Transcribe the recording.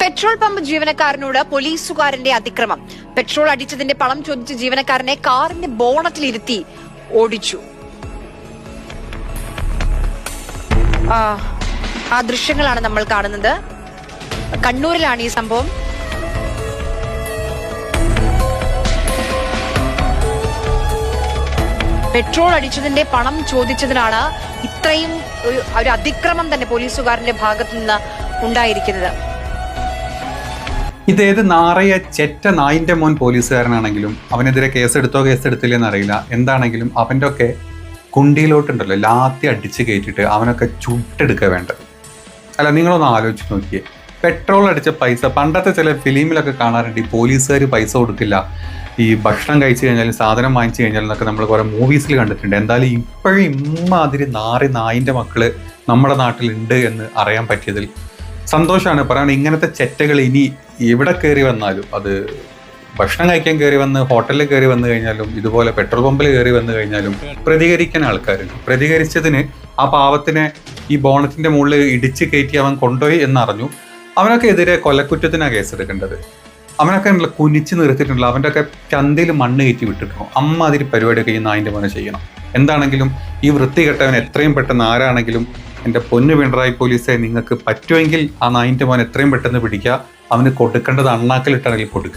Petrol pump ജീവനക്കാരനോട് പോലീസുകാരന്റെ അതിക്രമം. Petrol അടിച്ചതിന്റെ പണം ചോദിച്ച് ജീവനക്കാരനെ കാറിന്റെ ബോണറ്റിലിരുത്തി ഓടിച്ചു. ആ ദൃശ്യങ്ങളാണ് നമ്മൾ കാണുന്നത്. കണ്ണൂരിലാണ് ഈ സംഭവം. പെട്രോൾ അടിച്ചതിന്റെ പണം ചോദിച്ചതിനാണ് ഇത്രയും ഒരു അതിക്രമം തന്നെ പോലീസുകാരന്റെ ഭാഗത്തു നിന്ന് ഉണ്ടായിരിക്കുന്നത്. ഇതേത് നാറയ ചെറ്റ നായിന്റെ മോൻ പോലീസുകാരനാണെങ്കിലും അവനെതിരെ കേസെടുത്തില്ലെന്ന് അറിയില്ല. എന്താണെങ്കിലും അവൻ്റെ ഒക്കെ കുണ്ടിയിലോട്ടുണ്ടല്ലോ ലാത്തി അടിച്ച് കയറ്റിയിട്ട് അവനൊക്കെ ചുട്ടെടുക്കുക വേണ്ടത്. അല്ല, നിങ്ങളൊന്ന് ആലോചിച്ച് നോക്കിയേ. പെട്രോൾ അടിച്ച പൈസ പണ്ടത്തെ ചില ഫിലിമിലൊക്കെ കാണാറുണ്ട്. ഈ പോലീസുകാർ പൈസ കൊടുക്കില്ല, ഈ ഭക്ഷണം കഴിച്ചു കഴിഞ്ഞാലും സാധനം വാങ്ങിച്ചു കഴിഞ്ഞാലും എന്നൊക്കെ നമ്മൾ കുറേ മൂവീസിൽ കണ്ടിട്ടുണ്ട്. എന്തായാലും ഇപ്പോഴും ഇമ്മാതിരി നായിൻ്റെ മക്കള് നമ്മുടെ നാട്ടിലുണ്ട് എന്ന് അറിയാൻ പറ്റിയതിൽ സന്തോഷമാണ്. പറയാൻ ഇങ്ങനത്തെ ചെറ്റകൾ ഇനി എവിടെ കയറി വന്നാലും, അത് ഭക്ഷണം കഴിക്കാൻ കയറി വന്ന് ഹോട്ടലിൽ കയറി വന്നു കഴിഞ്ഞാലും ഇതുപോലെ പെട്രോൾ പമ്പിൽ കയറി വന്നു കഴിഞ്ഞാലും പ്രതികരിക്കാൻ ആൾക്കാരുണ്ട്. പ്രതികരിച്ചതിന് ആ പാവത്തിനെ ഈ ബോണറ്റിന്റെ മുകളിൽ ഇടിച്ച് കയറ്റി അവൻ കൊണ്ടുപോയി എന്നറിഞ്ഞു. അവനൊക്കെ എതിരെ കൊലക്കുറ്റത്തിനാണ് കേസെടുക്കേണ്ടത്. അവനൊക്കെ കുനിച്ച് നിർത്തിയിട്ടുണ്ടല്ലോ, അവൻ്റെ ഒക്കെ ചന്തയിൽ മണ്ണ് കയറ്റി വിട്ടിട്ടുണ്ടോ. അമ്മാതിരി പരിപാടിയൊക്കെ ഈ നായിൻ്റെ മോനെ ചെയ്യണം. എന്താണെങ്കിലും ഈ വൃത്തികെട്ടവൻ എത്രയും പെട്ടെന്ന് ആരാണെങ്കിലും, എൻ്റെ പൊന്നു പിണറായി പോലീസെ, നിങ്ങൾക്ക് പറ്റുമെങ്കിൽ ആ നായിൻ്റെ മോൻ എത്രയും പെട്ടെന്ന് പിടിക്കുക. അവന് കൊടുക്കേണ്ടത് അണ്ണാക്കിലിട്ടാണെങ്കിൽ കൊടുക്കുക.